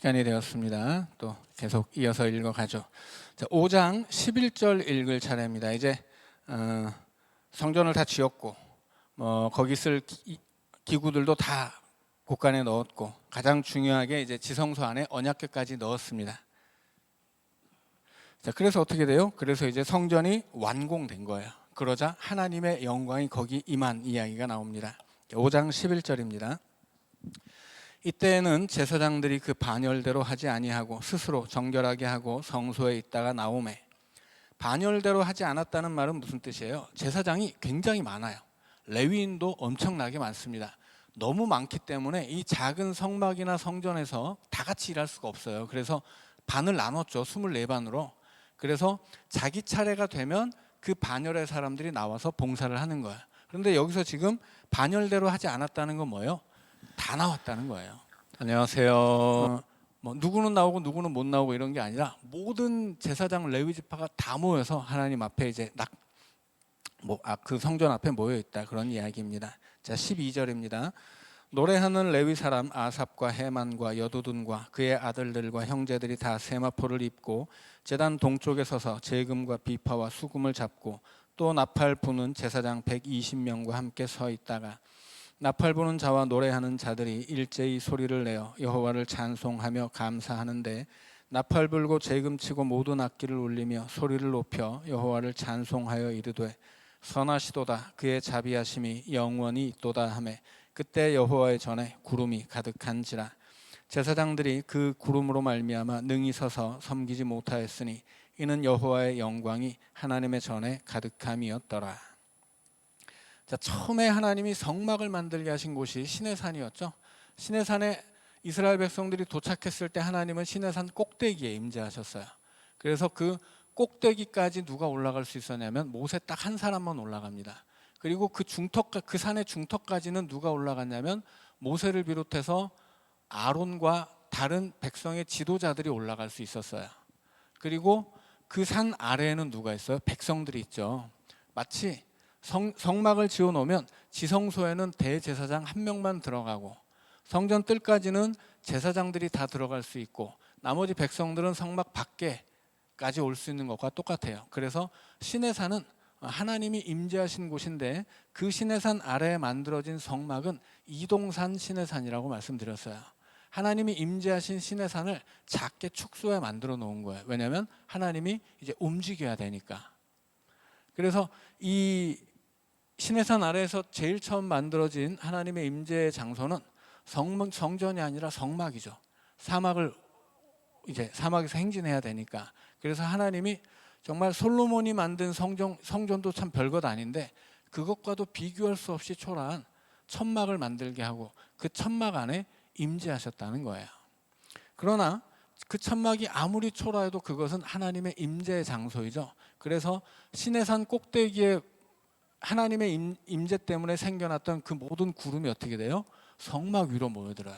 시간이 되었습니다. 또 계속 이어서 읽어가죠. 자, 5장 11절 읽을 차례입니다. 이제 성전을 다 지었고 거기 쓸 기구들도 다 곳간에 넣었고 가장 중요하게 이제 지성소 안에 언약궤까지 넣었습니다. 자, 그래서 어떻게 돼요? 그래서 이제 성전이 완공된 거예요. 그러자 하나님의 영광이 거기 임한 이야기가 나옵니다. 5장 11절입니다. 이때는 제사장들이 그 반열대로 하지 아니하고 스스로 정결하게 하고 성소에 있다가 나오매. 반열대로 하지 않았다는 말은 무슨 뜻이에요? 제사장이 굉장히 많아요. 레위인도 엄청나게 많습니다. 너무 많기 때문에 이 작은 성막이나 성전에서 다 같이 일할 수가 없어요. 그래서 반을 나눴죠. 24반으로. 그래서 자기 차례가 되면 그 반열의 사람들이 나와서 봉사를 하는 거예요. 그런데 여기서 지금 반열대로 하지 않았다는 건 뭐예요? 다 나왔다는 거예요. 안녕하세요. 누구는 나오고 누구는 못 나오고 이런 게 아니라 모든 제사장 레위 지파가 다 모여서 하나님 앞에 이제 그 성전 앞에 모여 있다, 그런 이야기입니다. 자, 12절입니다. 노래하는 레위 사람 아삽과 헤만과 여두둔과 그의 아들들과 형제들이 다 세마포를 입고 제단 동쪽에 서서 제금과 비파와 수금을 잡고 또 나팔 부는 제사장 120명과 함께 서 있다가 나팔 부는 자와 노래하는 자들이 일제히 소리를 내어 여호와를 찬송하며 감사하는데 나팔 불고 제금 치고 모든 악기를 울리며 소리를 높여 여호와를 찬송하여 이르되 선하시도다 그의 자비하심이 영원히 있도다 하매 그때 여호와의 전에 구름이 가득한지라. 제사장들이 그 구름으로 말미암아 능히 서서 섬기지 못하였으니 이는 여호와의 영광이 하나님의 전에 가득함이었더라. 자, 처음에 하나님이 성막을 만들게 하신 곳이 시내산이었죠. 시내산에 이스라엘 백성들이 도착했을 때 하나님은 시내산 꼭대기에 임재하셨어요. 그래서 그 꼭대기까지 누가 올라갈 수 있었냐면 모세 딱 한 사람만 올라갑니다. 그리고 그 산의 중턱까지는 누가 올라갔냐면 모세를 비롯해서 아론과 다른 백성의 지도자들이 올라갈 수 있었어요. 그리고 그 산 아래에는 누가 있어요? 백성들이 있죠. 마치 성막을 지어놓으면 지성소에는 대제사장 한 명만 들어가고 성전 뜰까지는 제사장들이 다 들어갈 수 있고 나머지 백성들은 성막 밖에까지 올 수 있는 것과 똑같아요. 그래서 시내산은 하나님이 임재하신 곳인데 그 시내산 아래에 만들어진 성막은 이동산 시내산이라고 말씀드렸어요. 하나님이 임재하신 시내산을 작게 축소해 만들어 놓은 거예요. 왜냐하면 하나님이 이제 움직여야 되니까. 그래서 이 시내산 아래에서 제일 처음 만들어진 하나님의 임재의 장소는 성전이 아니라 성막이죠. 사막에서 행진해야 되니까. 그래서 하나님이 정말 솔로몬이 만든 성전도 참 별것 아닌데 그것과도 비교할 수 없이 초라한 천막을 만들게 하고 그 천막 안에 임재하셨다는 거예요. 그러나 그 천막이 아무리 초라해도 그것은 하나님의 임재의 장소이죠. 그래서 시내산 꼭대기에 하나님의 임재 때문에 생겨났던 그 모든 구름이 어떻게 돼요? 성막 위로 모여들어요.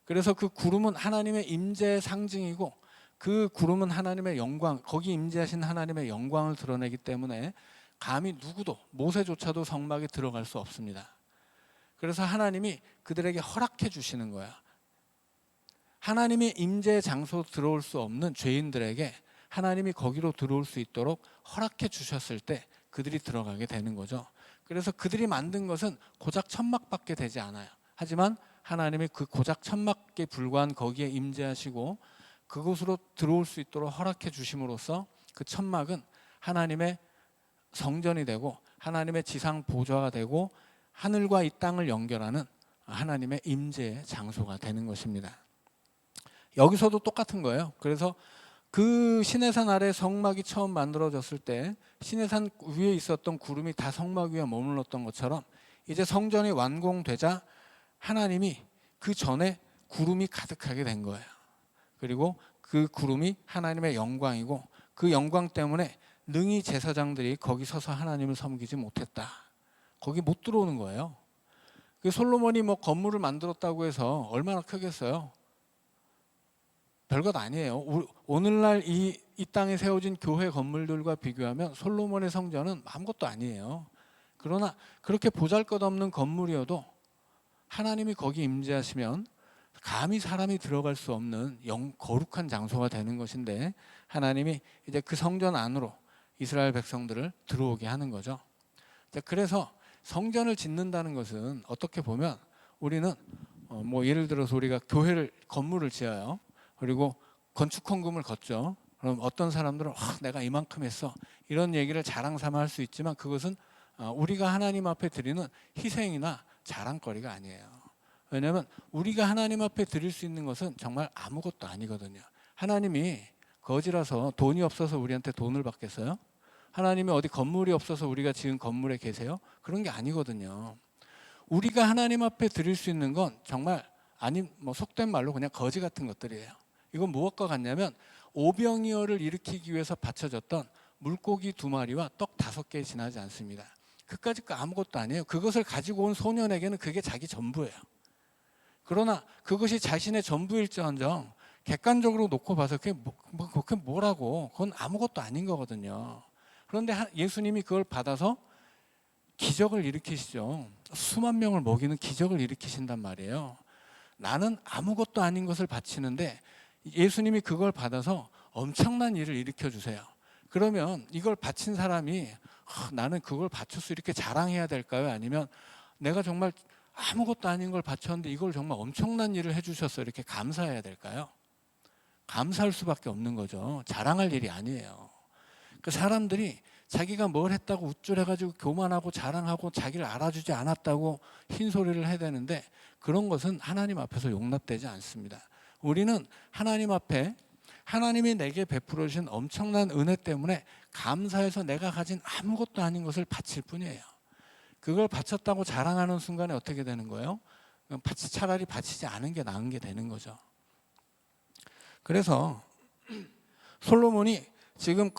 그래서 그 구름은 하나님의 임재의 상징이고 그 구름은 하나님의 영광, 거기 임재하신 하나님의 영광을 드러내기 때문에 감히 누구도, 모세조차도 성막에 들어갈 수 없습니다. 그래서 하나님이 그들에게 허락해 주시는 거야. 하나님이 임재의 장소 들어올 수 없는 죄인들에게 하나님이 거기로 들어올 수 있도록 허락해 주셨을 때 그들이 들어가게 되는 거죠. 그래서 그들이 만든 것은 고작 천막밖에 되지 않아요. 하지만 하나님이 그 고작 천막에 불과한 거기에 임재하시고 그곳으로 들어올 수 있도록 허락해 주심으로써 그 천막은 하나님의 성전이 되고 하나님의 지상 보좌가 되고 하늘과 이 땅을 연결하는 하나님의 임재의 장소가 되는 것입니다. 여기서도 똑같은 거예요. 그래서 그 시내산 아래 성막이 처음 만들어졌을 때 시내산 위에 있었던 구름이 다 성막 위에 머물렀던 것처럼 이제 성전이 완공되자 하나님이 그 전에 구름이 가득하게 된 거예요. 그리고 그 구름이 하나님의 영광이고 그 영광 때문에 능히 제사장들이 거기 서서 하나님을 섬기지 못했다. 거기 못 들어오는 거예요. 그 솔로몬이 건물을 만들었다고 해서 얼마나 크겠어요? 별것 아니에요. 오늘날 이 땅에 세워진 교회 건물들과 비교하면 솔로몬의 성전은 아무것도 아니에요. 그러나 그렇게 보잘것없는 건물이어도 하나님이 거기 임재하시면 감히 사람이 들어갈 수 없는 거룩한 장소가 되는 것인데 하나님이 이제 그 성전 안으로 이스라엘 백성들을 들어오게 하는 거죠. 그래서 성전을 짓는다는 것은 어떻게 보면 우리는 뭐 예를 들어서 우리가 건물을 지어요. 그리고 건축 헌금을 걷죠. 그럼 어떤 사람들은 내가 이만큼 했어 이런 얘기를 자랑 삼아 할 수 있지만 그것은 우리가 하나님 앞에 드리는 희생이나 자랑거리가 아니에요. 왜냐하면 우리가 하나님 앞에 드릴 수 있는 것은 정말 아무것도 아니거든요. 하나님이 거지라서 돈이 없어서 우리한테 돈을 받겠어요? 하나님이 어디 건물이 없어서 우리가 지은 건물에 계세요? 그런 게 아니거든요. 우리가 하나님 앞에 드릴 수 있는 건 정말 뭐 속된 말로 그냥 거지 같은 것들이에요. 이건 무엇과 같냐면 오병이어를 일으키기 위해서 바쳐졌던 물고기 2마리와 떡 5개 지나지 않습니다. 그까짓 거 아무것도 아니에요. 그것을 가지고 온 소년에게는 그게 자기 전부예요. 그러나 그것이 자신의 전부일지언정 객관적으로 놓고 봐서 그게 뭐라고, 그건 아무것도 아닌 거거든요. 그런데 예수님이 그걸 받아서 기적을 일으키시죠. 수만 명을 먹이는 기적을 일으키신단 말이에요. 나는 아무것도 아닌 것을 바치는데 예수님이 그걸 받아서 엄청난 일을 일으켜 주세요. 그러면 이걸 바친 사람이 나는 그걸 바쳐서 이렇게 자랑해야 될까요? 아니면 내가 정말 아무것도 아닌 걸 바쳤는데 이걸 정말 엄청난 일을 해주셔서 이렇게 감사해야 될까요? 감사할 수밖에 없는 거죠. 자랑할 일이 아니에요. 그 사람들이 자기가 뭘 했다고 우쭐해가지고 교만하고 자랑하고 자기를 알아주지 않았다고 흰소리를 해야 되는데 그런 것은 하나님 앞에서 용납되지 않습니다. 우리는 하나님 앞에 하나님이 내게 베풀어 주신 엄청난 은혜 때문에 감사해서 내가 가진 아무것도 아닌 것을 바칠 뿐이에요. 그걸 바쳤다고 자랑하는 순간에 어떻게 되는 거예요? 차라리 바치지 않은 게 나은 게 되는 거죠. 그래서 솔로몬이 지금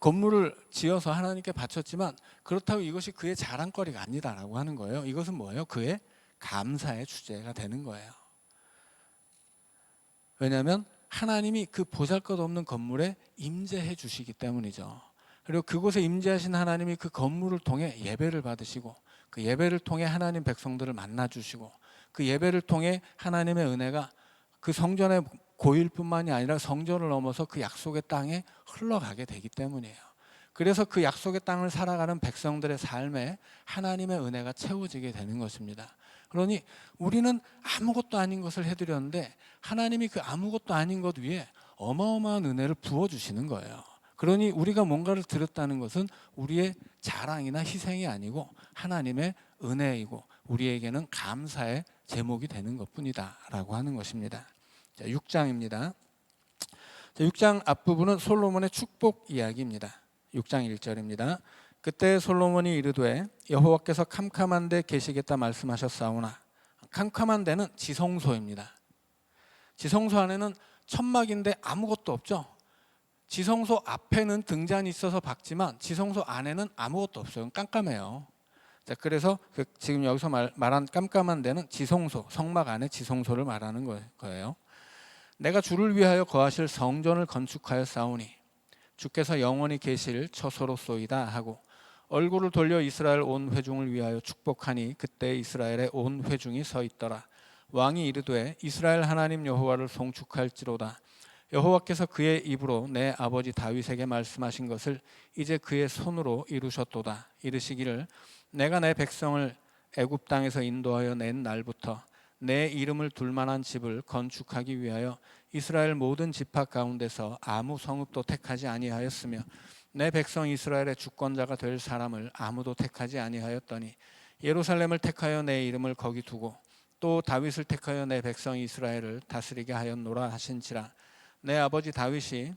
건물을 지어서 하나님께 바쳤지만 그렇다고 이것이 그의 자랑거리가 아니다라고 하는 거예요. 이것은 뭐예요? 그의 감사의 주제가 되는 거예요. 왜냐하면 하나님이 그 보잘것없는 건물에 임재해 주시기 때문이죠. 그리고 그곳에 임재하신 하나님이 그 건물을 통해 예배를 받으시고 그 예배를 통해 하나님 백성들을 만나 주시고 그 예배를 통해 하나님의 은혜가 그 성전의 고일뿐만이 아니라 성전을 넘어서 그 약속의 땅에 흘러가게 되기 때문이에요. 그래서 그 약속의 땅을 살아가는 백성들의 삶에 하나님의 은혜가 채워지게 되는 것입니다. 그러니 우리는 아무것도 아닌 것을 해드렸는데 하나님이 그 아무것도 아닌 것 위에 어마어마한 은혜를 부어주시는 거예요. 그러니 우리가 뭔가를 드렸다는 것은 우리의 자랑이나 희생이 아니고 하나님의 은혜이고 우리에게는 감사의 제목이 되는 것뿐이다 라고 하는 것입니다. 자, 6장입니다. 6장 앞부분은 솔로몬의 축복 이야기입니다. 6장 1절입니다. 그때 솔로몬이 이르되 여호와께서 캄캄한 데 계시겠다 말씀하셨사오나, 캄캄한 데는 지성소입니다. 지성소 안에는 천막인데 아무것도 없죠. 지성소 앞에는 등잔이 있어서 밝지만 지성소 안에는 아무것도 없어요. 깜깜해요. 자, 그래서 지금 여기서 말한 깜깜한 데는 지성소, 성막 안에 지성소를 말하는 거예요. 내가 주를 위하여 거하실 성전을 건축하였사오니 주께서 영원히 계실 처소로소이다 하고 얼굴을 돌려 이스라엘 온 회중을 위하여 축복하니 그때 이스라엘의 온 회중이 서 있더라. 왕이 이르되 이스라엘 하나님 여호와를 송축할지로다. 여호와께서 그의 입으로 내 아버지 다윗에게 말씀하신 것을 이제 그의 손으로 이루셨도다. 이르시기를 내가 내 백성을 애굽 땅에서 인도하여 낸 날부터 내 이름을 둘 만한 집을 건축하기 위하여 이스라엘 모든 지파 가운데서 아무 성읍도 택하지 아니하였으며 내 백성 이스라엘의 주권자가 될 사람을 아무도 택하지 아니하였더니 예루살렘을 택하여 내 이름을 거기 두고 또 다윗을 택하여 내 백성 이스라엘을 다스리게 하였노라 하신지라. 내 아버지 다윗이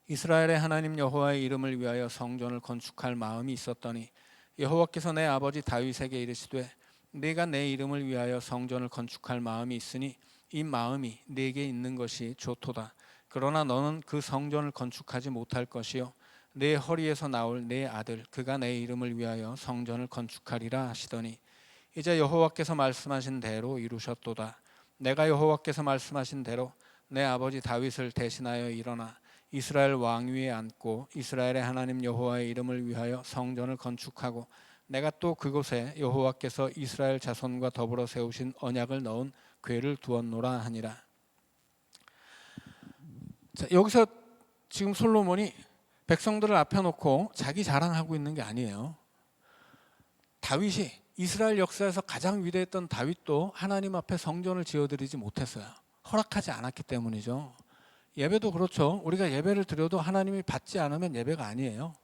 이스라엘의 하나님 여호와의 이름을 위하여 성전을 건축할 마음이 있었더니 여호와께서 내 아버지 다윗에게 이르시되 네가 내 이름을 위하여 성전을 건축할 마음이 있으니 이 마음이 네게 있는 것이 좋도다. 그러나 너는 그 성전을 건축하지 못할 것이요 내 허리에서 나올 내 아들 그가 내 이름을 위하여 성전을 건축하리라 하시더니 이제 여호와께서 말씀하신 대로 이루셨도다. 내가 여호와께서 말씀하신 대로 내 아버지 다윗을 대신하여 일어나 이스라엘 왕위에 앉고 이스라엘의 하나님 여호와의 이름을 위하여 성전을 건축하고 내가 또 그곳에 여호와께서 이스라엘 자손과 더불어 세우신 언약을 넣은 궤를 두었노라 하니라. 자, 여기서 지금 솔로몬이 백성들을 앞에 놓고 자기 자랑하고 있는 게 아니에요. 다윗이 이스라엘 역사에서 가장 위대했던 다윗도 하나님 앞에 성전을 지어드리지 못했어요. 허락하지 않았기 때문이죠. 예배도 그렇죠. 우리가 예배를 드려도 하나님이 받지 않으면 예배가 아니에요.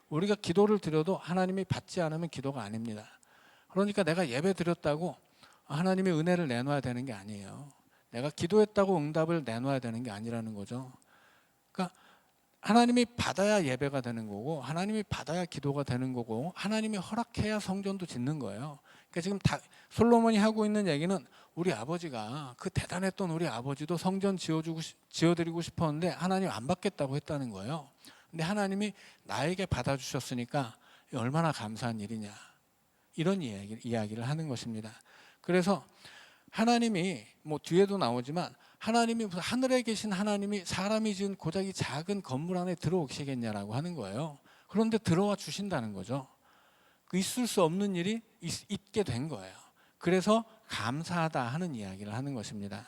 우리가 기도를 드려도 하나님이 받지 않으면 기도가 아닙니다. 그러니까 내가 예배 드렸다고 하나님의 은혜를 내놔야 되는 게 아니에요. 내가 기도했다고 응답을 내놔야 되는 게 아니라는 거죠. 그러니까 하나님이 받아야 예배가 되는 거고, 하나님이 받아야 기도가 되는 거고, 하나님이 허락해야 성전도 짓는 거예요. 그러니까 지금 솔로몬이 하고 있는 얘기는 우리 아버지가, 그 대단했던 우리 아버지도 성전 지어드리고 싶었는데 하나님 안 받겠다고 했다는 거예요. 근데 하나님이 나에게 받아주셨으니까 얼마나 감사한 일이냐, 이런 이야기를 하는 것입니다. 그래서 하나님이 뒤에도 나오지만, 하나님이 하늘에 계신 하나님이 사람이 지은 고작이 작은 건물 안에 들어오시겠냐라고 하는 거예요. 그런데 들어와 주신다는 거죠. 있을 수 없는 일이 있게 된 거예요. 그래서 감사하다 하는 이야기를 하는 것입니다.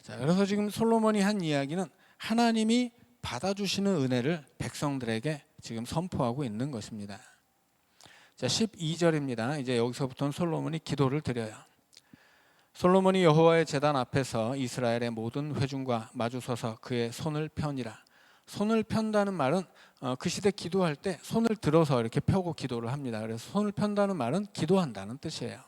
자, 그래서 지금 솔로몬이 한 이야기는 하나님이 받아주시는 은혜를 백성들에게 지금 선포하고 있는 것입니다. 자, 12절입니다. 이제 여기서부터는 솔로몬이 기도를 드려요. 솔로몬이 여호와의 제단 앞에서 이스라엘의 모든 회중과 마주서서 그의 손을 펴니라. 손을 편다는 말은 그 시대 기도할 때 손을 들어서 이렇게 펴고 기도를 합니다. 그래서 손을 편다는 말은 기도한다는 뜻이에요.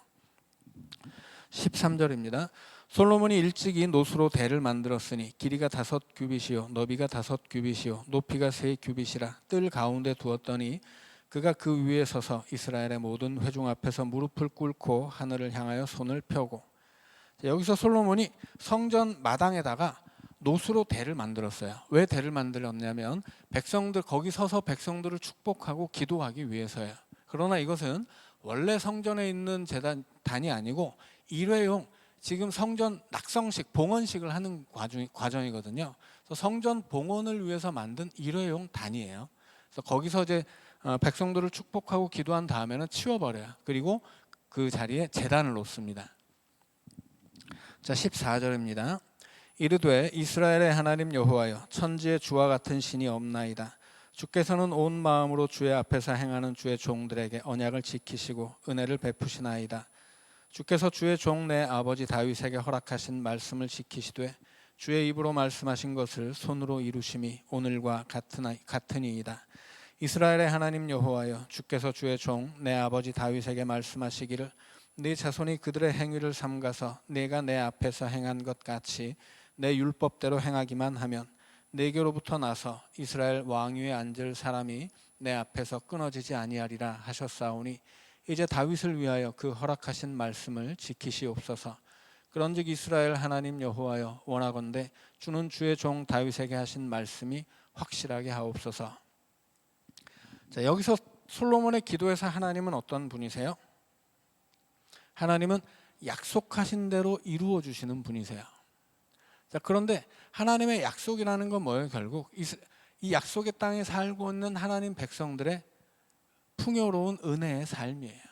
13절입니다. 솔로몬이 일찍이 노수로 대를 만들었으니 길이가 5규빗이요 너비가 5규빗이요 높이가 3규빗이라 뜰 가운데 두었더니 그가 그 위에 서서 이스라엘의 모든 회중 앞에서 무릎을 꿇고 하늘을 향하여 손을 펴고. 여기서 솔로몬이 성전 마당에다가 노수로 대를 만들었어요. 왜 대를 만들었냐면 거기 서서 백성들을 축복하고 기도하기 위해서예요. 그러나 이것은 원래 성전에 있는 제단이 아니고 일회용, 지금 성전 낙성식, 봉헌식을 하는 과정이거든요. 그래서 성전 봉헌을 위해서 만든 일회용 단이에요. 그래서 거기서 이제 백성들을 축복하고 기도한 다음에는 치워버려요. 그리고 그 자리에 제단을 놓습니다. 자, 14절입니다. 이르되 이스라엘의 하나님 여호와여, 천지에 주와 같은 신이 없나이다. 주께서는 온 마음으로 주의 앞에서 행하는 주의 종들에게 언약을 지키시고 은혜를 베푸시나이다. 주께서 주의 종 내 아버지 다윗에게 허락하신 말씀을 지키시되 주의 입으로 말씀하신 것을 손으로 이루심이 오늘과 같으니이다. 이스라엘의 하나님 여호와여, 주께서 주의 종 내 아버지 다윗에게 말씀하시기를 네 자손이 그들의 행위를 삼가서 내가 내 앞에서 행한 것 같이 내 율법대로 행하기만 하면 내게로부터 나서 이스라엘 왕위에 앉을 사람이 내 앞에서 끊어지지 아니하리라 하셨사오니 이제 다윗을 위하여 그 허락하신 말씀을 지키시옵소서. 그런즉 이스라엘 하나님 여호와여, 원하건대 주는 주의 종 다윗에게 하신 말씀이 확실하게 하옵소서. 자, 여기서 솔로몬의 기도에서 하나님은 어떤 분이세요? 하나님은 약속하신 대로 이루어 주시는 분이세요. 자, 그런데 하나님의 약속이라는 건 뭐예요? 결국 이 약속의 땅에 살고 있는 하나님 백성들의 풍요로운 은혜의 삶이에요.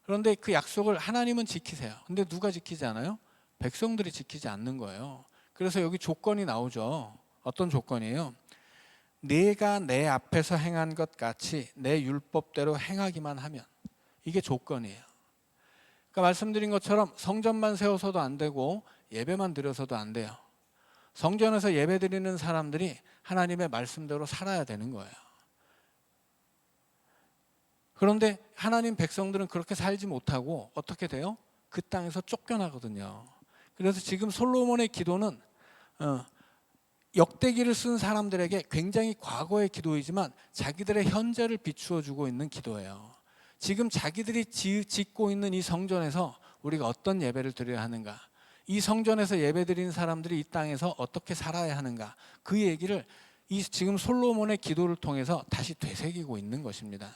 그런데 그 약속을 하나님은 지키세요. 근데 누가 지키지 않아요? 백성들이 지키지 않는 거예요. 그래서 여기 조건이 나오죠. 어떤 조건이에요? 내가 내 앞에서 행한 것 같이 내 율법대로 행하기만 하면, 이게 조건이에요. 그러니까 말씀드린 것처럼 성전만 세워서도 안 되고 예배만 드려서도 안 돼요. 성전에서 예배 드리는 사람들이 하나님의 말씀대로 살아야 되는 거예요. 그런데 하나님 백성들은 그렇게 살지 못하고 어떻게 돼요? 그 땅에서 쫓겨나거든요. 그래서 지금 솔로몬의 기도는 역대기를 쓴 사람들에게 굉장히 과거의 기도이지만 자기들의 현재를 비추어 주고 있는 기도예요. 지금 자기들이 짓고 있는 이 성전에서 우리가 어떤 예배를 드려야 하는가, 이 성전에서 예배 드리는 사람들이 이 땅에서 어떻게 살아야 하는가, 그 얘기를 지금 솔로몬의 기도를 통해서 다시 되새기고 있는 것입니다.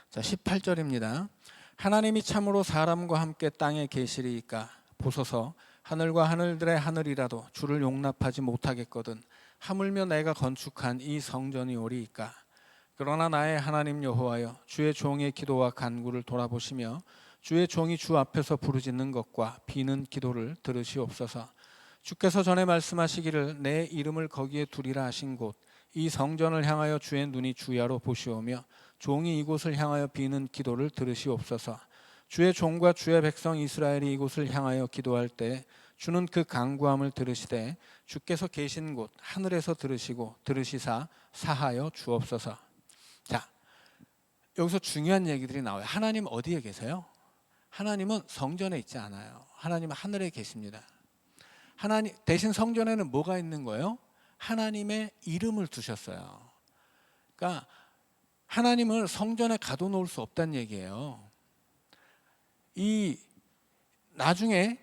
자, 18절입니다. 하나님이 참으로 사람과 함께 땅에 계시리이까 보소서, 하늘과 하늘들의 하늘이라도 주를 용납하지 못하겠거든 하물며 내가 건축한 이 성전이 오리이까. 그러나 나의 하나님 여호와여, 주의 종의 기도와 간구를 돌아보시며 주의 종이 주 앞에서 부르짖는 것과 비는 기도를 들으시옵소서. 주께서 전에 말씀하시기를 내 이름을 거기에 두리라 하신 곳 이 성전을 향하여 주의 눈이 주야로 보시오며 종이 이곳을 향하여 비는 기도를 들으시옵소서. 주의 종과 주의 백성 이스라엘이 이곳을 향하여 기도할 때 주는 그 간구함을 들으시되 주께서 계신 곳 하늘에서 들으시고 들으시사 사하여 주옵소서. 자, 여기서 중요한 얘기들이 나와요. 하나님 어디에 계세요? 하나님은 성전에 있지 않아요. 하나님은 하늘에 계십니다. 하나님 대신 성전에는 뭐가 있는 거예요? 하나님의 이름을 두셨어요. 그러니까 하나님을 성전에 가둬놓을 수 없다는 얘기예요. 이 나중에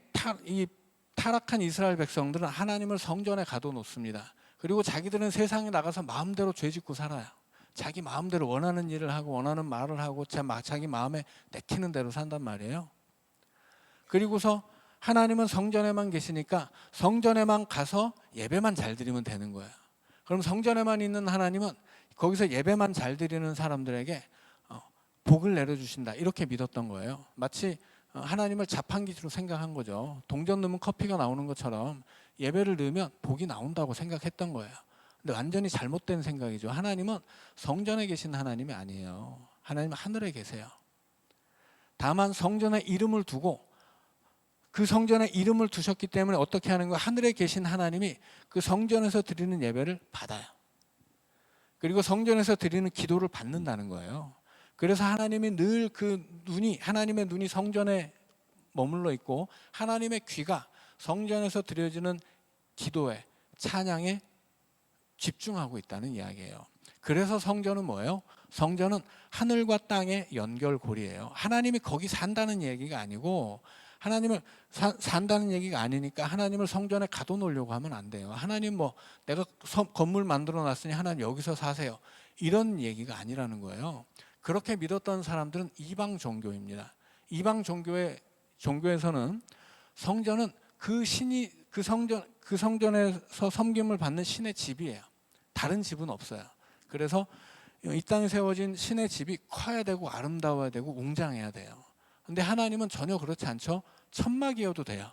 이 타락한 이스라엘 백성들은 하나님을 성전에 가둬놓습니다. 그리고 자기들은 세상에 나가서 마음대로 죄짓고 살아요. 자기 마음대로 원하는 일을 하고 원하는 말을 하고 자기 마음에 내키는 대로 산단 말이에요. 그리고서 하나님은 성전에만 계시니까 성전에만 가서 예배만 잘 드리면 되는 거예요. 그럼 성전에만 있는 하나님은 거기서 예배만 잘 드리는 사람들에게 복을 내려주신다 이렇게 믿었던 거예요. 마치 하나님을 자판기로 생각한 거죠. 동전 넣으면 커피가 나오는 것처럼 예배를 넣으면 복이 나온다고 생각했던 거예요. 근데 완전히 잘못된 생각이죠. 하나님은 성전에 계신 하나님이 아니에요. 하나님은 하늘에 계세요. 다만 성전에 이름을 두고 그 성전에 이름을 두셨기 때문에 어떻게 하는 거예요? 하늘에 계신 하나님이 그 성전에서 드리는 예배를 받아요. 그리고 성전에서 드리는 기도를 받는다는 거예요. 그래서 하나님이 늘 하나님의 눈이 성전에 머물러 있고 하나님의 귀가 성전에서 드려지는 기도에 찬양에 집중하고 있다는 이야기예요. 그래서 성전은 뭐예요? 성전은 하늘과 땅의 연결고리예요. 하나님이 거기 산다는 얘기가 아니고 하나님을 산다는 얘기가 아니니까 하나님을 성전에 가둬놓으려고 하면 안 돼요. 하나님 내가 건물 만들어 놨으니 하나님 여기서 사세요. 이런 얘기가 아니라는 거예요. 그렇게 믿었던 사람들은 이방 종교입니다. 이방 종교에서는 성전은 그 성전에서 섬김을 받는 신의 집이에요. 다른 집은 없어요. 그래서 이 땅에 세워진 신의 집이 커야 되고 아름다워야 되고 웅장해야 돼요. 근데 하나님은 전혀 그렇지 않죠. 천막이어도 돼요.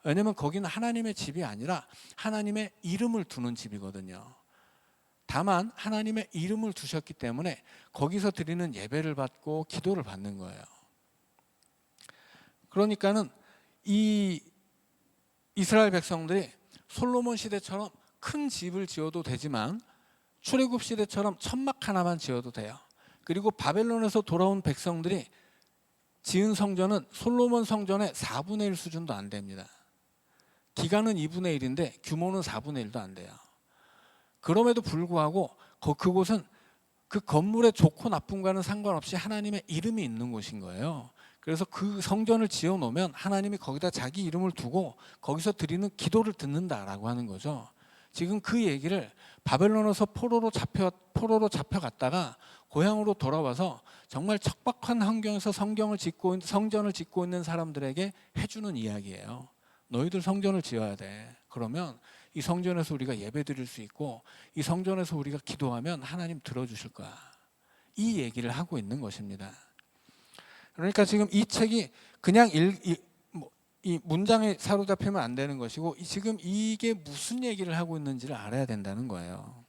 왜냐하면 거기는 하나님의 집이 아니라 하나님의 이름을 두는 집이거든요. 다만 하나님의 이름을 두셨기 때문에 거기서 드리는 예배를 받고 기도를 받는 거예요. 그러니까는 이 이스라엘 백성들이 솔로몬 시대처럼 큰 집을 지어도 되지만 출애굽 시대처럼 천막 하나만 지어도 돼요. 그리고 바벨론에서 돌아온 백성들이 지은 성전은 솔로몬 성전의 4분의 1 수준도 안 됩니다. 기간은 2분의 1인데 규모는 4분의 1도 안 돼요. 그럼에도 불구하고 그곳은 그 건물의 좋고 나쁨과는 상관없이 하나님의 이름이 있는 곳인 거예요. 그래서 그 성전을 지어 놓으면 하나님이 거기다 자기 이름을 두고 거기서 드리는 기도를 듣는다라고 하는 거죠. 지금 그 얘기를 바벨론에서 포로로 잡혀갔다가 고향으로 돌아와서 정말 척박한 환경에서 성전을 짓고 있는 사람들에게 해주는 이야기예요. 너희들 성전을 지어야 돼. 그러면 이 성전에서 우리가 예배 드릴 수 있고 이 성전에서 우리가 기도하면 하나님 들어주실 거야. 이 얘기를 하고 있는 것입니다. 그러니까 지금 이 책이 그냥 이 문장에 사로잡히면 안 되는 것이고 지금 이게 무슨 얘기를 하고 있는지를 알아야 된다는 거예요.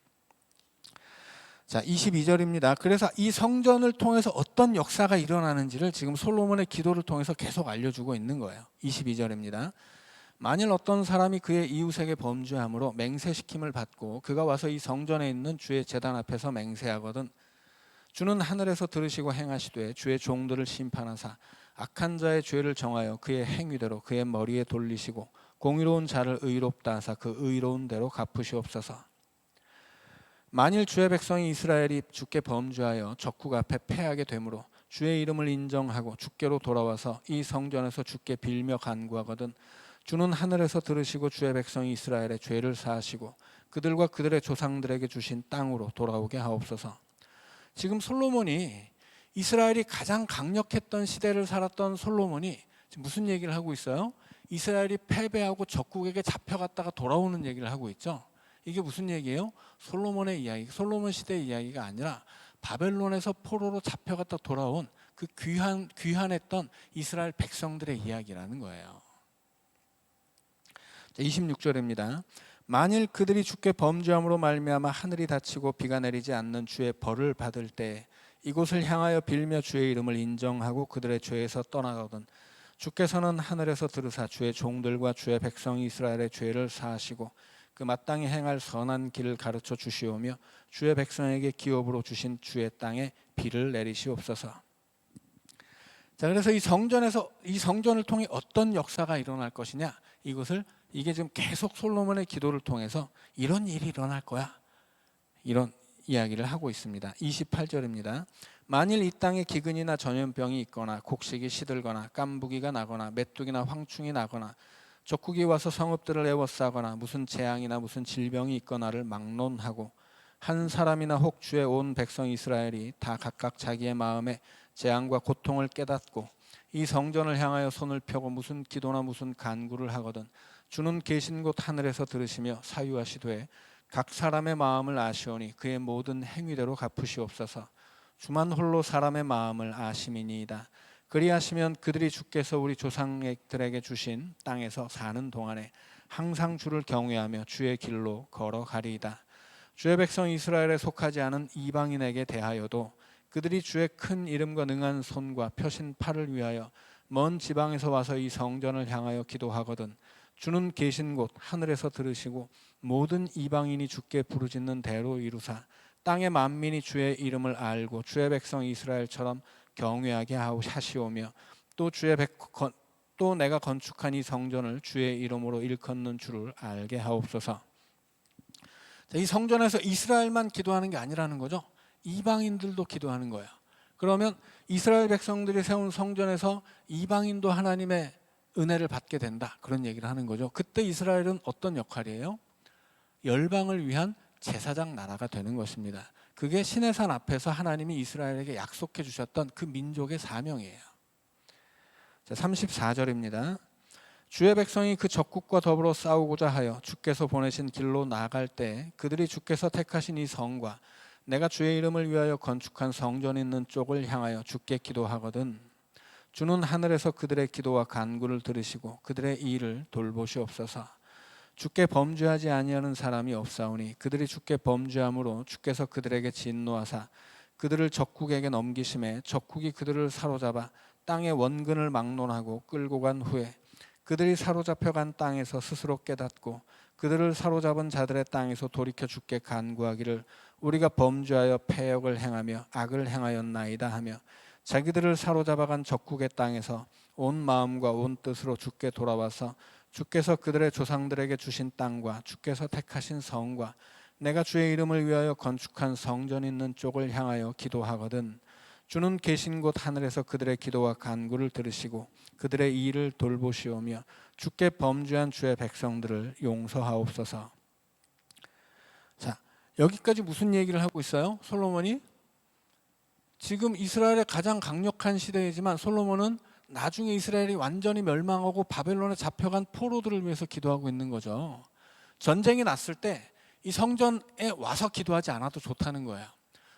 자, 22절입니다. 그래서 이 성전을 통해서 어떤 역사가 일어나는지를 지금 솔로몬의 기도를 통해서 계속 알려주고 있는 거예요. 22절입니다. 만일 어떤 사람이 그의 이웃에게 범죄함으로 맹세시킴을 받고 그가 와서 이 성전에 있는 주의 제단 앞에서 맹세하거든 주는 하늘에서 들으시고 행하시되 주의 종들을 심판하사 악한 자의 죄를 정하여 그의 행위대로 그의 머리에 돌리시고 공의로운 자를 의롭다 하사 그 의로운 대로 갚으시옵소서. 만일 주의 백성이 이스라엘이 주께 범죄하여 적국 앞에 패하게 되므로 주의 이름을 인정하고 주께로 돌아와서 이 성전에서 주께 빌며 간구하거든 주는 하늘에서 들으시고 주의 백성이 이스라엘의 죄를 사하시고 그들과 그들의 조상들에게 주신 땅으로 돌아오게 하옵소서. 지금 솔로몬이 이스라엘이 가장 강력했던 시대를 살았던 솔로몬이 지금 무슨 얘기를 하고 있어요? 이스라엘이 패배하고 적국에게 잡혀갔다가 돌아오는 얘기를 하고 있죠. 이게 무슨 얘기예요? 솔로몬의 이야기, 솔로몬 시대의 이야기가 아니라 바벨론에서 포로로 잡혀갔다 돌아온 그 귀환했던 이스라엘 백성들의 이야기라는 거예요. 26절입니다. 만일 그들이 주께 범죄함으로 말미암아 하늘이 닫히고 비가 내리지 않는 주의 벌을 받을 때 이곳을 향하여 빌며 주의 이름을 인정하고 그들의 죄에서 떠나거든 주께서는 하늘에서 들으사 주의 종들과 주의 백성 이스라엘의 죄를 사하시고 그 마땅히 행할 선한 길을 가르쳐 주시오며 주의 백성에게 기업으로 주신 주의 땅에 비를 내리시옵소서. 자, 그래서 이 성전을 통해 어떤 역사가 일어날 것이냐, 이게 지금 계속 솔로몬의 기도를 통해서 이런 일이 일어날 거야, 이런 이야기를 하고 있습니다. 28절입니다. 만일 이 땅에 기근이나 전염병이 있거나 곡식이 시들거나 깐부기가 나거나 메뚜기나 황충이 나거나 적국이 와서 성읍들을 에워싸거나 무슨 재앙이나 무슨 질병이 있거나를 막론하고 한 사람이나 혹 주의 온 백성 이스라엘이 다 각각 자기의 마음에 재앙과 고통을 깨닫고 이 성전을 향하여 손을 펴고 무슨 기도나 무슨 간구를 하거든 주는 계신 곳 하늘에서 들으시며 사유하시되 각 사람의 마음을 아시오니 그의 모든 행위대로 갚으시옵소서. 주만 홀로 사람의 마음을 아심이니이다. 그리하시면 그들이 주께서 우리 조상들에게 주신 땅에서 사는 동안에 항상 주를 경외하며 주의 길로 걸어가리이다. 주의 백성 이스라엘에 속하지 않은 이방인에게 대하여도 그들이 주의 큰 이름과 능한 손과 펴신 팔을 위하여 먼 지방에서 와서 이 성전을 향하여 기도하거든 주는 계신 곳 하늘에서 들으시고 모든 이방인이 주께 부르짖는 대로 이루사 땅의 만민이 주의 이름을 알고 주의 백성 이스라엘처럼 경외하게 하시오며 또 내가 건축한 이 성전을 주의 이름으로 일컫는 줄을 알게 하옵소서. 이 성전에서 이스라엘만 기도하는 게 아니라는 거죠. 이방인들도 기도하는 거예요. 그러면 이스라엘 백성들이 세운 성전에서 이방인도 하나님의 은혜를 받게 된다, 그런 얘기를 하는 거죠. 그때 이스라엘은 어떤 역할이에요? 열방을 위한 제사장 나라가 되는 것입니다. 그게 시내산 앞에서 하나님이 이스라엘에게 약속해 주셨던 그 민족의 사명이에요. 34절입니다. 주의 백성이 그 적국과 더불어 싸우고자 하여 주께서 보내신 길로 나아갈 때 그들이 주께서 택하신 이 성과 내가 주의 이름을 위하여 건축한 성전 있는 쪽을 향하여 주께 기도하거든 주는 하늘에서 그들의 기도와 간구를 들으시고 그들의 일을 돌보시옵소서. 주께 범죄하지 아니하는 사람이 없사오니 그들이 주께 범죄함으로 주께서 그들에게 진노하사 그들을 적국에게 넘기심에 적국이 그들을 사로잡아 땅의 원근을 막론하고 끌고 간 후에 그들이 사로잡혀간 땅에서 스스로 깨닫고 그들을 사로잡은 자들의 땅에서 돌이켜 주께 간구하기를 우리가 범죄하여 패역을 행하며 악을 행하였나이다 하며 자기들을 사로잡아간 적국의 땅에서 온 마음과 온 뜻으로 주께 돌아와서 주께서 그들의 조상들에게 주신 땅과 주께서 택하신 성과 내가 주의 이름을 위하여 건축한 성전 있는 쪽을 향하여 기도하거든 주는 계신 곳 하늘에서 그들의 기도와 간구를 들으시고 그들의 일을 돌보시오며 주께 범죄한 주의 백성들을 용서하옵소서. 자, 여기까지 무슨 얘기를 하고 있어요? 솔로몬이 지금 이스라엘의 가장 강력한 시대이지만 솔로몬은 나중에 이스라엘이 완전히 멸망하고 바벨론에 잡혀간 포로들을 위해서 기도하고 있는 거죠. 전쟁이 났을 때 이 성전에 와서 기도하지 않아도 좋다는 거예요.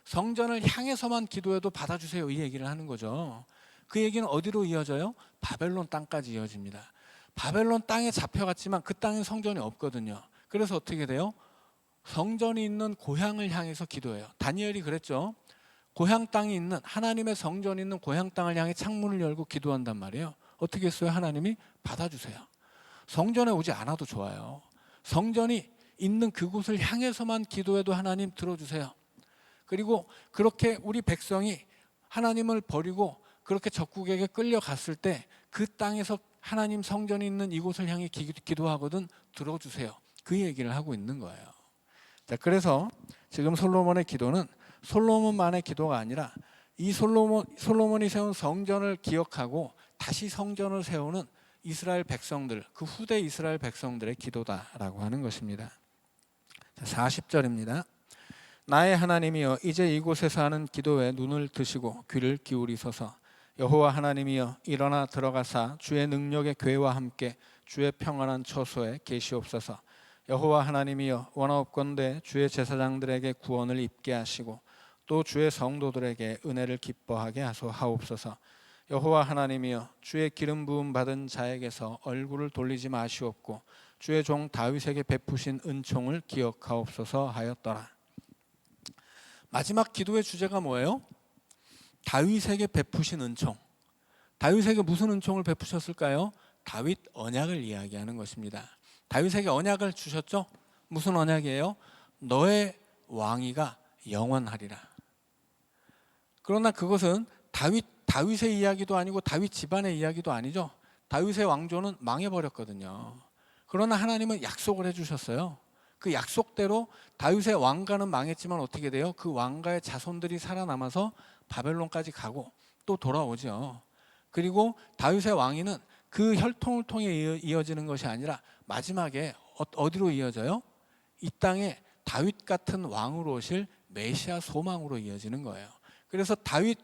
성전을 향해서만 기도해도 받아주세요, 이 얘기를 하는 거죠. 그 얘기는 어디로 이어져요? 바벨론 땅까지 이어집니다. 바벨론 땅에 잡혀갔지만 그 땅에 성전이 없거든요. 그래서 어떻게 돼요? 성전이 있는 고향을 향해서 기도해요. 다니엘이 그랬죠. 고향 땅이 있는 하나님의 성전이 있는 고향 땅을 향해 창문을 열고 기도한단 말이에요. 어떻게 했어요? 하나님이 받아주세요. 성전에 오지 않아도 좋아요. 성전이 있는 그곳을 향해서만 기도해도 하나님 들어주세요. 그리고 그렇게 우리 백성이 하나님을 버리고 그렇게 적국에게 끌려갔을 때 그 땅에서 하나님 성전이 있는 이곳을 향해 기도하거든 들어주세요. 그 얘기를 하고 있는 거예요. 자, 그래서 지금 솔로몬의 기도는 솔로몬만의 기도가 아니라 이 솔로몬이 세운 성전을 기억하고 다시 성전을 세우는 이스라엘 백성들, 그 후대 이스라엘 백성들의 기도다라고 하는 것입니다. 40절입니다. 나의 하나님이여 이제 이곳에서 하는 기도에 눈을 드시고 귀를 기울이소서. 여호와 하나님이여 일어나 들어가사 주의 능력의 궤와 함께 주의 평안한 처소에 계시옵소서. 여호와 하나님이여 원하옵건대 주의 제사장들에게 구원을 입게 하시고 또 주의 성도들에게 은혜를 기뻐하게 하옵소서. 여호와 하나님이여, 주의 기름 부음 받은 자에게서 얼굴을 돌리지 마시옵고 주의 종 다윗에게 베푸신 은총을 기억하옵소서 하였더라. 마지막 기도의 주제가 뭐예요? 다윗에게 베푸신 은총. 다윗에게 무슨 은총을 베푸셨을까요? 다윗 언약을 이야기하는 것입니다. 다윗에게 언약을 주셨죠? 무슨 언약이에요? 너의 왕위가 영원하리라. 그러나 그것은 다윗의 이야기도 아니고 다윗 집안의 이야기도 아니죠. 다윗의 왕조는 망해버렸거든요. 그러나 하나님은 약속을 해주셨어요. 그 약속대로 다윗의 왕가는 망했지만 어떻게 돼요? 그 왕가의 자손들이 살아남아서 바벨론까지 가고 또 돌아오죠. 그리고 다윗의 왕위는 그 혈통을 통해 이어지는 것이 아니라 마지막에 어디로 이어져요? 이 땅에 다윗 같은 왕으로 오실 메시아 소망으로 이어지는 거예요. 그래서 다윗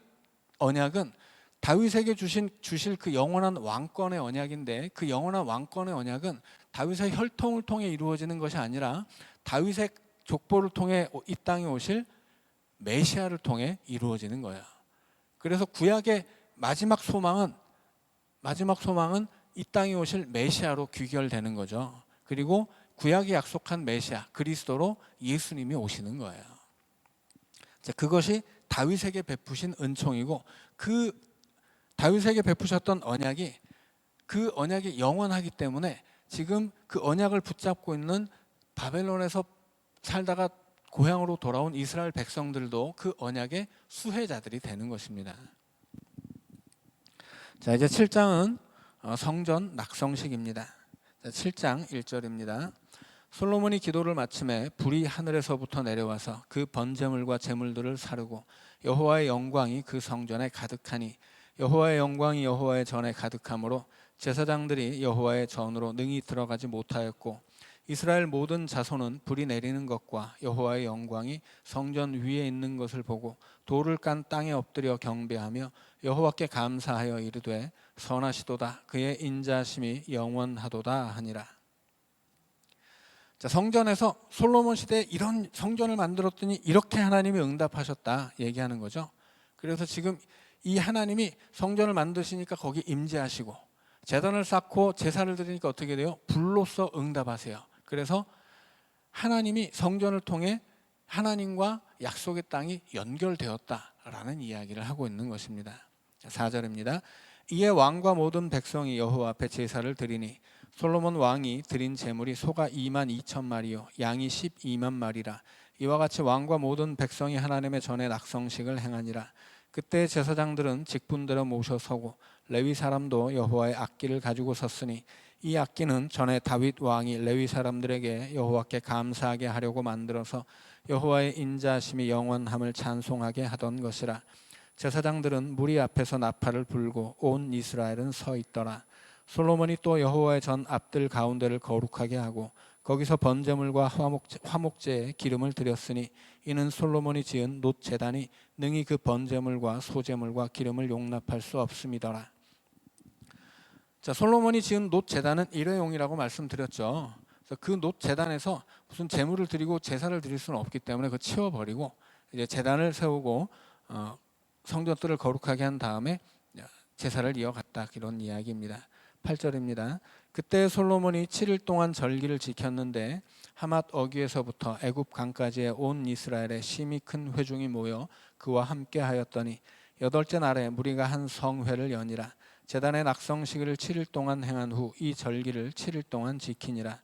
언약은 다윗에게 주실 그 영원한 왕권의 언약인데, 그 영원한 왕권의 언약은 다윗의 혈통을 통해 이루어지는 것이 아니라 다윗의 족보를 통해 이 땅에 오실 메시아를 통해 이루어지는 거예요. 그래서 구약의 마지막 소망은 이 땅에 오실 메시아로 귀결되는 거죠. 그리고 구약이 약속한 메시아 그리스도로 예수님이 오시는 거예요. 자, 그것이 다윗에게 베푸신 은총이고, 그 다윗에게 베푸셨던 언약이 그 언약이 영원하기 때문에 지금 그 언약을 붙잡고 있는 바벨론에서 살다가 고향으로 돌아온 이스라엘 백성들도 그 언약의 수혜자들이 되는 것입니다. 자, 이제 7장은 성전 낙성식입니다. 자, 7장 1절입니다. 솔로몬이 기도를 마침에 불이 하늘에서부터 내려와서 그 번제물과 제물들을 사르고 여호와의 영광이 그 성전에 가득하니 여호와의 영광이 여호와의 전에 가득하므로 제사장들이 여호와의 전으로 능히 들어가지 못하였고 이스라엘 모든 자손은 불이 내리는 것과 여호와의 영광이 성전 위에 있는 것을 보고 돌을 깐 땅에 엎드려 경배하며 여호와께 감사하여 이르되 선하시도다, 그의 인자하심이 영원하도다 하니라. 자, 성전에서 솔로몬 시대에 이런 성전을 만들었더니 이렇게 하나님이 응답하셨다 얘기하는 거죠. 그래서 지금 이 하나님이 성전을 만드시니까 거기 임재하시고 제단을 쌓고 제사를 드리니까 어떻게 돼요? 불로써 응답하세요. 그래서 하나님이 성전을 통해 하나님과 약속의 땅이 연결되었다라는 이야기를 하고 있는 것입니다. 4절입니다. 이에 왕과 모든 백성이 여호와 앞에 제사를 드리니 솔로몬 왕이 드린 제물이 소가 2만 2천 마리요 양이 12만 마리라. 이와 같이 왕과 모든 백성이 하나님의 전에 낙성식을 행하니라. 그때 제사장들은 직분대로 모셔 서고 레위 사람도 여호와의 악기를 가지고 섰으니 이 악기는 전에 다윗 왕이 레위 사람들에게 여호와께 감사하게 하려고 만들어서 여호와의 인자하심이 영원함을 찬송하게 하던 것이라. 제사장들은 무리 앞에서 나팔을 불고 온 이스라엘은 서 있더라. 솔로몬이 또 여호와의 전 앞들 가운데를 거룩하게 하고 거기서 번제물과 화목제에 기름을 드렸으니 이는 솔로몬이 지은 놋 제단이 능히 그 번제물과 소제물과 기름을 용납할 수 없음이더라. 자, 솔로몬이 지은 놋 제단은 일회용이라고 말씀드렸죠. 그래서 그 놋 제단에서 무슨 제물을 드리고 제사를 드릴 수는 없기 때문에 그 치워버리고 이제 제단을 세우고 성전들을 거룩하게 한 다음에 제사를 이어갔다, 이런 이야기입니다. 8절입니다. 그때 솔로몬이 7일 동안 절기를 지켰는데 하맛 어귀에서부터 애굽 강까지의 온 이스라엘의 심히 큰 회중이 모여 그와 함께 하였더니 여덟째 날에 무리가 한 성회를 여니라. 제단의 낙성식을 7일 동안 행한 후 이 절기를 7일 동안 지키니라.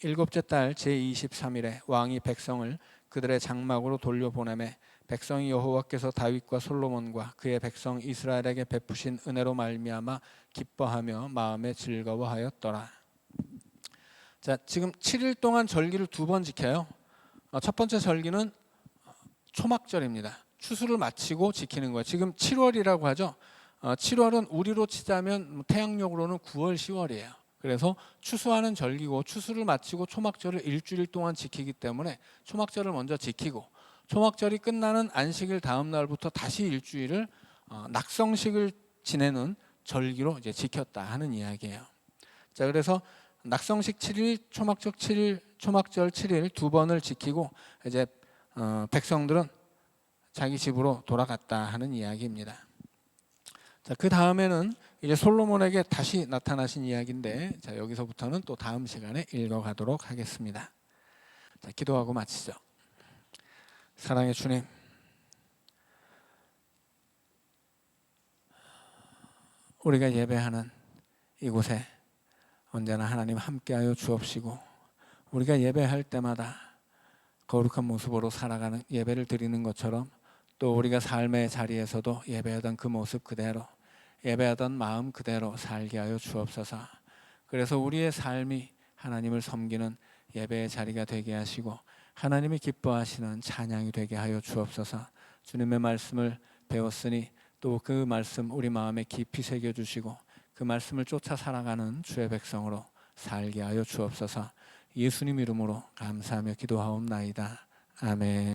일곱째 달 제23일에 왕이 백성을 그들의 장막으로 돌려보내매 백성이 여호와께서 다윗과 솔로몬과 그의 백성 이스라엘에게 베푸신 은혜로 말미암아 기뻐하며 마음에 즐거워하였더라. 자, 지금 7일 동안 절기를 2번 지켜요. 첫 번째 절기는 초막절입니다. 추수를 마치고 지키는 거예요. 지금 7월이라고 하죠. 7월은 우리로 치자면 태양력으로는 9월, 10월이에요. 그래서 추수하는 절기고 추수를 마치고 초막절을 일주일 동안 지키기 때문에 초막절을 먼저 지키고 초막절이 끝나는 안식일 다음 날부터 다시 일주일을 낙성식을 지내는 절기로 이제 지켰다 하는 이야기예요. 자, 그래서 낙성식 7일, 초막절 7일, 초막절 7일 2번을 지키고 이제 백성들은 자기 집으로 돌아갔다 하는 이야기입니다. 자, 그 다음에는 이제 솔로몬에게 다시 나타나신 이야기인데, 자, 여기서부터는 또 다음 시간에 읽어가도록 하겠습니다. 자, 기도하고 마치죠. 사랑의 주님, 우리가 예배하는 이곳에 언제나 하나님 함께하여 주옵시고, 우리가 예배할 때마다 거룩한 모습으로 살아가는 예배를 드리는 것처럼 또 우리가 삶의 자리에서도 예배하던 그 모습 그대로, 예배하던 마음 그대로 살게 하여 주옵소서. 그래서 우리의 삶이 하나님을 섬기는 예배의 자리가 되게 하시고 하나님이 기뻐하시는 찬양이 되게 하여 주옵소서. 주님의 말씀을 배웠으니 또 그 말씀 우리 마음에 깊이 새겨주시고 그 말씀을 쫓아 살아가는 주의 백성으로 살게 하여 주옵소서. 예수님 이름으로 감사하며 기도하옵나이다. 아멘.